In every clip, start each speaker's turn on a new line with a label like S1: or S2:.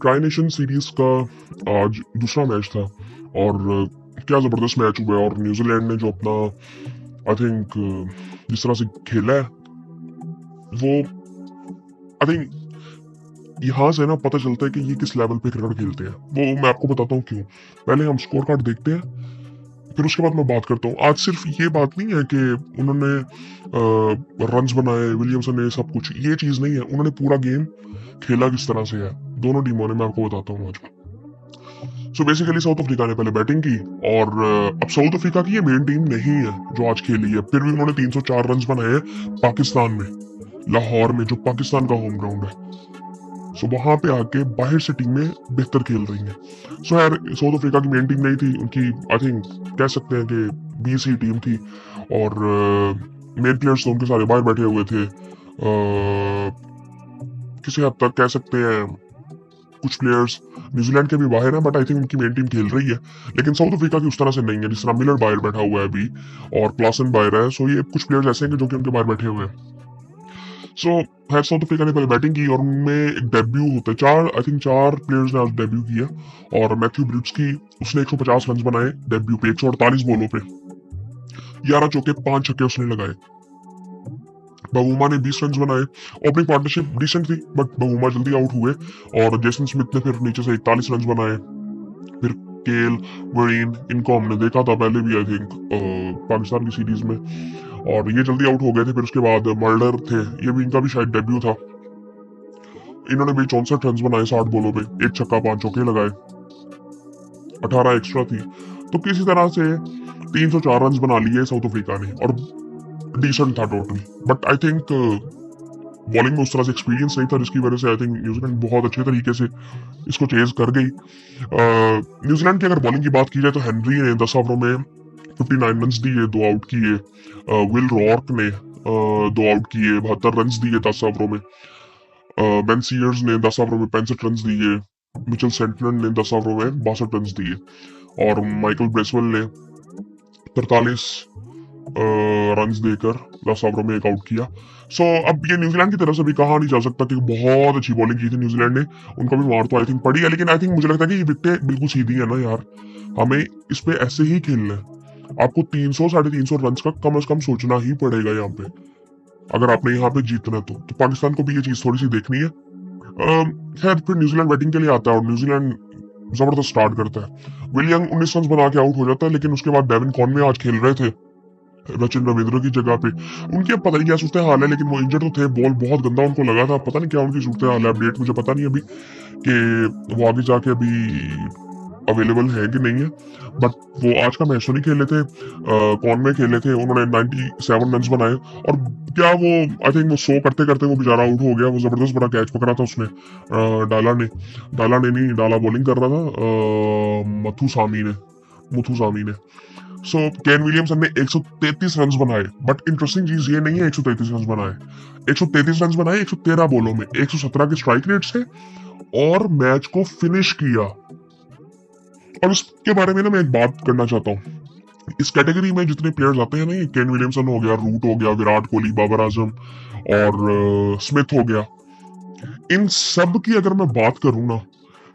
S1: Tri nation series का आज दूसरा मैच था और क्या जबरदस्त मैच हुआ है। और न्यूजीलैंड ने जो अपना आई थिंक जिस तरह से खेला है वो आई थिंक यहाँ से ना पता चलता है कि ये किस लेवल पे क्रिकेट खेलते हैं। वो मैं आपको बताता हूँ क्यों। पहले हम स्कोर कार्ड देखते हैं, फिर उसके बाद मैं बात करता हूँ। आज सिर्फ ये बात नहीं है कि उन्होंने रन्स बनाए, विलियमसन ने सब कुछ, ये चीज नहीं है। उन्होंने पूरा गेम खेला किस तरह से है दोनों टीमों ने, मैं आपको बताता हूँ आज। सो बेसिकली साउथ अफ्रीका ने पहले बैटिंग की और अब साउथ अफ्रीका की ये मेन टीम नहीं है जो आज खेली है, फिर भी उन्होंने 304 रन बनाए पाकिस्तान में, लाहौर में, जो पाकिस्तान का होम ग्राउंड है। सो वहां पे आके बाहर से टीमें बेहतर खेल रही हैं। सो यार साउथ अफ्रीका की मेन टीम नहीं थी, उनकी आई थिंक कह सकते हैं कि बीसी टीम थी और मेन प्लेयर्स तो उनके सारे बाहर बैठे हुए थे। किसी हद तक कह सकते हैं कुछ प्लेयर्स न्यूजीलैंड के भी बाहर हैं, बट आई थिंक उनकी मेन टीम खेल रही है। लेकिन साउथ अफ्रीका की उस तरह से नहीं है, जिस तरह मिलर बाहर बैठा हुआ है अभी और क्लासन बाहर है। सो ये कुछ प्लेयर्स ऐसे हैं जो कि उनके बाहर बैठे हुए हैं। सो खैर साउथ अफ्रीका ने पहले बैटिंग की और उनमें एक डेब्यू होता है। चार प्लेयर्स ने आज डेब्यू किया और मैथ्यू ब्रिड्सकी उसने 150 रन बनाए डेब्यू पे 148 बॉलों पे, 11 चौके 5 छक्के उसने लगाए। बवुमा ने 20 रन बनाए। ओपनिंग पार्टनरशिप डिसेंट थी बट बवुमा जल्दी आउट हुए और जेसन स्मिथ ने फिर नीचे से 41 रन बनाए। फिर केल वरीन, इनको हमने देखा था पहले भी आई थिंक पाकिस्तान की सीरीज में, और ये जल्दी आउट हो गए थे। फिर उसके बाद मर्डर थे, ये भी इनका भी शायद डेब्यू था। इन्होंने भी 64 रन बनाए 60 बॉलों पे, 1 छक्का 5 चौके लगाए, 18 एक्स्ट्रा थी। तो किसी तरह से 304 रन बना लिए साउथ अफ्रीका ने और डिसेंट था total. But I think bowling में उस तरह से एक्सपीरियंस नहीं था, जिसकी वजह से आई थिंक न्यूजीलैंड बहुत अच्छे तरीके से इसको चेज कर गई। न्यूजीलैंड की अगर बॉलिंग की बात की जाए तो हेनरी ने 10 ओवरों में 59 रन दिए, 2 आउट किए। विल रॉर्क ने 2 आउट किए, 72 रन दिए 10 ओवरों में। बेन सीयर्स ने 10 ओवरों में 65 रन दिए। मिचेल सेंटनर ने 10 ओवरों में 62 रन दिए और माइकल ब्रेसवेल ने 43 रन देकर 10 ओवरों में 1 आउट किया। सो अब ये न्यूजीलैंड की तरफ से भी कहा नहीं जा सकता कि बहुत अच्छी बॉलिंग की थी न्यूजीलैंड ने, उनको भी मार तो आई थिंक पड़ी है। लेकिन आई थिंक मुझे लगता है कि ये विकेटें बिल्कुल सीधी है ना यार, हमें इस पे ऐसे ही खेलना है। आपको 300 350 रन का कम से कम सोचना ही पड़ेगा यहाँ पे, अगर आपने यहाँ पे जीतना तो पाकिस्तान को भी ये चीज थोड़ी सी देखनी है। खैर फिर न्यूजीलैंड बैटिंग के लिए आता है और न्यूजीलैंड जबरदस्त स्टार्ट करता है। विलियम 19 रन बना के आउट हो जाता है, लेकिन उसके बाद डेविन कॉनवे आज खेल रहे थे सचिन रविंद्र की जगह पे। उनकी अब पता नहीं क्या सूरत हाल है, लेकिन वो इंजर्ड तो थे, बॉल बहुत गंदा उनको लगा था, पता नहीं क्या उनकी सूरत हाल है। अपडेट मुझे पता नहीं अभी कि वो आगे जाके अभी अवेलेबल है कि नहीं है, बट वो आज का मैच तो नहीं खेले थे, कौन में खेले थे। उन्होंने 97 रन बनाए और क्या वो आई थिंक वो 100 करते करते वो बेचारा आउट हो गया। वो जबरदस्त बड़ा कैच पकड़ा था उसने, डाला ने नहीं, डाला बॉलिंग कर रहा था मुथु सामी ने। सो केन विलियमसन ने 133 रन बनाए, बट इंटरेस्टिंग चीज ये नहीं है 133 रन बनाए, 133 रन बनाए 113 बॉलों में, 117 के स्ट्राइक रेट से और मैच को फिनिश किया। और इसके बारे में ना मैं एक बात करना चाहता हूँ। इस कैटेगरी में जितने प्लेयर्स आते हैं ना, ये केन विलियमसन हो गया, रूट हो गया, विराट कोहली, बाबर आजम और स्मिथ हो गया, इन सब की अगर मैं बात करूं ना,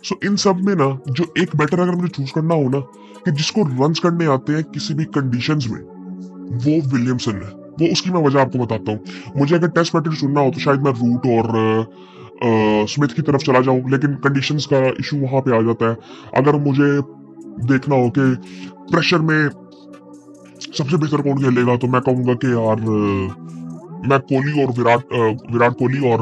S1: सो इन सब में ना जो एक बैटर अगर मुझे चूज करना हो ना कि जिसको रन्स करने आते हैं किसी भी कंडीशंस में, वो विलियमसन है। वो उसकी मैं वजह आपको बताता हूँ। मुझे अगर टेस्ट बैटर चुनना हो तो शायद मैं रूट और स्मिथ की तरफ चला जाऊं, लेकिन कंडीशंस का इशू वहां पे आ जाता है। अगर मुझे देखना हो कि प्रेशर में सबसे बेहतर कौन खेलेगा, तो मैं कहूंगा कि यार मैं कोहली और विराट कोहली और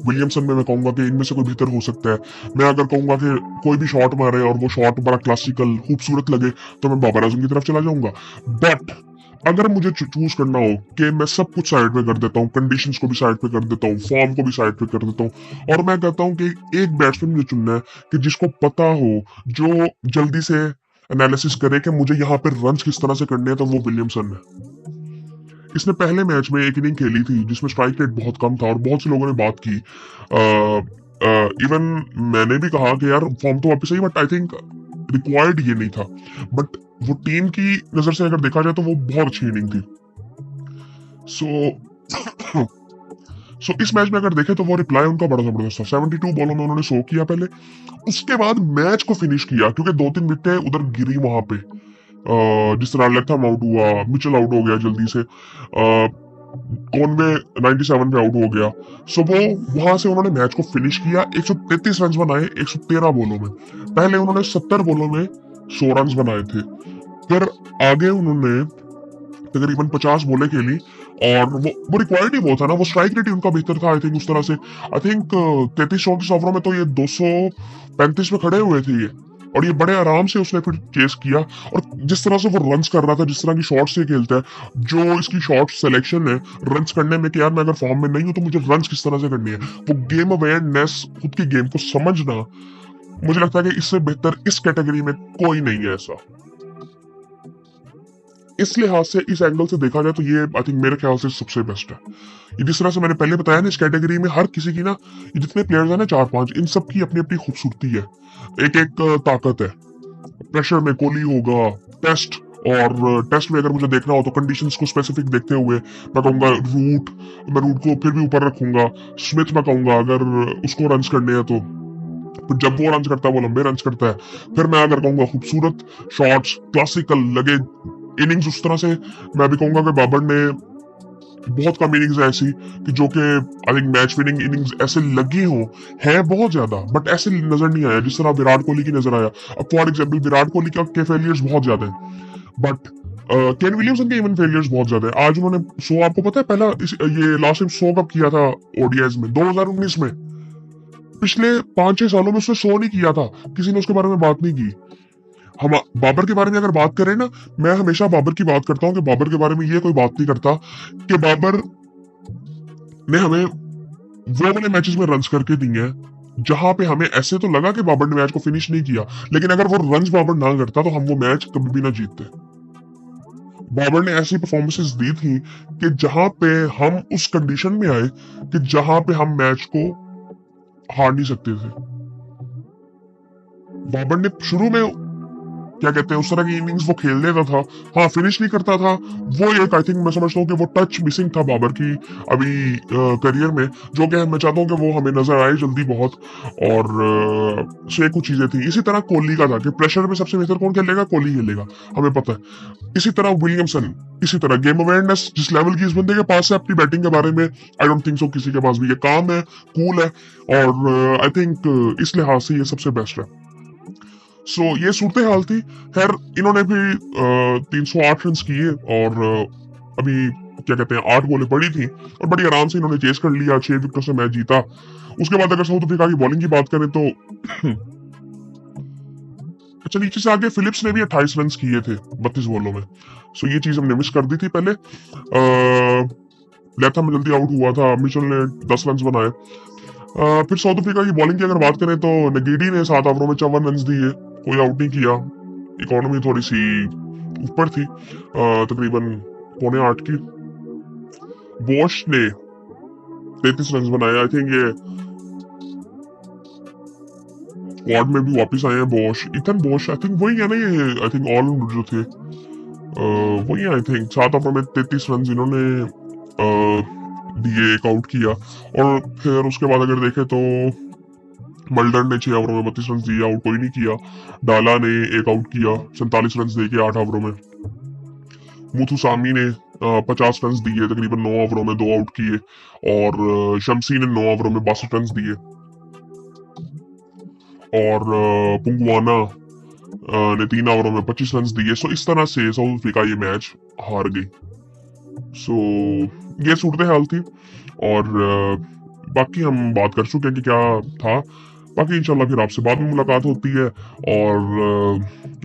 S1: विलियमसन में मैं कहूंगा कि इनमें से कोई बेहतर हो सकता है। मैं अगर कहूंगा कि कोई भी शॉट मारे और वो शॉट बड़ा क्लासिकल खूबसूरत लगे तो मैं बाबर आजम की तरफ चला जाऊंगा। बट अगर मुझे चूज करना हो कि मैं सब कुछ साइड पे कर देता हूँ, कंडीशंस को भी साइड पे कर देता हूँ, फॉर्म को भी साइड पे कर देता हूँ, और मैं कहता हूँ कि एक बैट्समैन मुझे चुनना है कि जिसको पता हो, जो जल्दी से एनालिसिस करे कि मुझे यहाँ पे रन किस तरह से करने हैं, तो वो विलियमसन है। इसने पहले मैच में एक इनिंग खेली थी जिसमें स्ट्राइक रेट बहुत कम था और बहुत से लोगों ने बात की, इवन मैंने भी कहा कि यार फॉर्म तो वापस सही, बट आई थिंक रिक्वायर्ड ये नहीं था। बट वो टीम की नजर से अगर देखा जाए तो वो बहुत अच्छी इनिंग थी। सो सो इस मैच में अगर देखें तो वो रिप्लाई उनका बड़ा जबरदस्त था। 72 बॉलों में उन्होंने 100 किया पहले, उसके बाद मैच को फिनिश किया क्योंकि 2-3 विकेटें उधर गिरी वहां पे। जिस तरह लेथम आउट हुआ, मिचेल आउट हो गया जल्दी से, कॉनवे 97 पे आउट हो गया। सो वो वहां से उन्होंने मैच को फिनिश किया, 133 रन बनाए 113 बॉलों में। पहले उन्होंने 70 बॉलों में 100 रन बनाए थे, फिर आगे उन्होंने तकरीबन 50 बॉलें खेली और वो रिक्वायर्ड ही वो था ना, वो स्ट्राइक रेट ही उनका बेहतर था आई थिंक उस तरह से। आई थिंक 33-34 ओवरों में तो ये 235 पे खड़े हुए थे ये, और ये बड़े आराम से उसने फिर चेस किया। और जिस तरह से वो रन्स कर रहा था, जिस तरह की शॉट्स से खेलता है, जो इसकी शॉट सिलेक्शन है रन्स करने में कि यार मैं अगर फॉर्म में नहीं हूं तो मुझे रन्स किस तरह से करनी है, वो गेम अवेयरनेस, खुद की गेम को समझना, मुझे लगता है कि इससे बेहतर इस कैटेगरी में कोई नहीं है ऐसा। इस लिहाज से, इस एंगल से देखा जाए तो ये आई थिंक मेरे ख्याल से सबसे बेस्ट है। ये जिस तरह से मैंने पहले बताया ना, इस कैटेगरी में हर किसी की ना, ये जितने प्लेयर्स हैं ना 4-5, इन सब की अपनी अपनी खूबसूरती है, एक एक ताकत है। प्रेशर में कोहली होगा, टेस्ट, और टेस्ट में अगर मुझे देखना हो तो कंडीशंस को स्पेसिफिक देखते हुए मैं कहूंगा रूट, मैं रूट को फिर भी ऊपर रखूंगा। स्मिथ मैं कहूंगा अगर उसको रन्स करने हैं तो जब वो रन्स करता है वो लंबे रन्स करता है। फिर मैं अगर कहूंगा खूबसूरत शॉट्स, क्लासिकल लगे इनिंग्स, उस तरह से मैं भी कहूंगा कि बाबर ने बहुत कम इनिंग्स ऐसी कि जो कि I think match winning innings ऐसे लगी हो, है बहुत ज्यादा, बट ऐसे नजर नहीं आया जिस तरह विराट कोहली की नजर आया। अब फॉर एग्जाम्पल विराट कोहली के फेलियर्स बहुत ज्यादा है, बट केन विलियमसन के इवन फेलियर्स बहुत ज्यादा है। आज उन्होंने 100, आपको पता है पहला ये लास्ट टाइम 100 कब किया था ओडीआईज में? 2019 में। पिछले 5-6 सालों में उसने 100 नहीं किया था, किसी ने उसके बारे में बात नहीं की। हम बाबर के बारे में अगर बात करें ना, मैं हमेशा बाबर की बात करता हूँ कि बाबर के बारे में ये कोई बात नहीं करता कि बाबर ने हमें वो वाले मैचेस में रन्स करके दिए हैं जहां पे हमें ऐसे तो लगा कि बाबर ने मैच को फिनिश नहीं किया, लेकिन अगर वो रन्स बाबर ना करता तो हम वो मैच कभी भी ना जीतते। बाबर ने ऐसी परफॉर्मेंसेस दी थी कि जहां पे हम उस कंडीशन में आए कि जहां पे हम मैच को हार नहीं सकते थे। बाबर ने शुरू में क्या कहते हैं उस तरह की इनिंग्स वो खेल लेता था, हाँ फिनिश नहीं करता था। वो एक आई थिंक मैं समझता हूँ कि वो टच मिसिंग था बाबर की अभी करियर में, जो कि मैं चाहता हूँ कि वो हमें नजर आए जल्दी बहुत। और से कुछ चीजें थी। इसी तरह कोहली का था कि प्रेशर में सबसे बेहतर कौन खेलेगा, कोहली खेलेगा, हमें पता है। इसी तरह विलियमसन, इसी तरह गेम अवेयरनेस जिस लेवल की इस बंदे के पास है अपनी बैटिंग के बारे में, आई डोंट थिंक सो किसी के पास भी। ये काम है, कूल है, और आई थिंक इस लिहाज से ये सबसे बेस्ट है। सो ये सूरत हाल थी। खैर इन्होंने भी 308 रन किए और अभी क्या कहते हैं 8 बॉलें पड़ी थी और बड़ी आराम से इन्होंने चेस कर लिया, 6 विकेटों से मैच जीता। उसके बाद अगर साउथ अफ्रीका की बॉलिंग की बात करें तो अच्छा, नीचे से आगे फिलिप्स ने भी 28 रन किए थे 32 बॉलों में। सो ये चीज हमने मिस कर दी थी पहले। लेथम जल्दी आउट हुआ था, मिचेल ने 10 रन बनाए। फिर साउथ अफ्रीका की बॉलिंग की अगर बात करें तो नगीडी ने 7 ओवरों में 54 रन दिए, कोई आउट नहीं किया। इकोनॉमी थोड़ी सी ऊपर थी, तकरीबन 7.25 की। बोश ने 33 रन बनाए। आई थिंक ये स्क्वाड में भी वापस आए हैं बोश, इथन बोश, आई थिंक वही है ना ये, आई थिंक ऑल जो थे वही आई थिंक। 7 ओवर में 33 रन इन्होंने दिए, एक आउट किया। और फिर उसके बाद अगर देखें तो मल्डर ने 6 ओवरों में 32 रन दिए, आउट कोई नहीं किया। डाला ने एक आउट किया 47 रन दे के 8 ओवरों में। मुथुसामी ने 50 रन दिए, तकरीबन 9 ओवरों में 2 आउट किए। और शमसी ने 9 ओवरों में 62 रन दिए। और पुंगवाना ने 3 ओवरों में 25 रन दिए। सो इस तरह से साउथ अफ्रीका ये मैच हार गई। सो ये सूरत हाल थी। और बाकी हम बात कर चुके हैं कि क्या था। बाकी इंशाल्लाह फिर आपसे बाद में मुलाकात होती है। और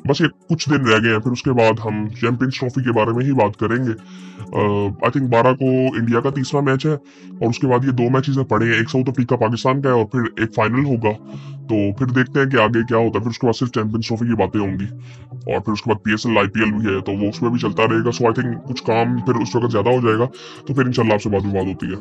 S1: बस ये कुछ दिन रह गए हैं, फिर उसके बाद हम चैंपियंस ट्रॉफी के बारे में ही बात करेंगे। आई थिंक 12 को इंडिया का तीसरा मैच है और उसके बाद ये 2 मैचेस पड़े हैं, एक साउथ अफ्रीका पाकिस्तान का है और फिर एक फाइनल होगा। तो फिर देखते हैं कि आगे क्या होता है। फिर उसके बाद सिर्फ चैंपियंस ट्रॉफी की बातें होंगी और फिर उसके बाद पीएसएल आईपीएल भी है, तो वो उसमें भी चलता रहेगा। सो आई थिंक कुछ काम फिर उस वक्त ज्यादा हो जाएगा। तो फिर इंशाल्लाह आपसे बात होती है।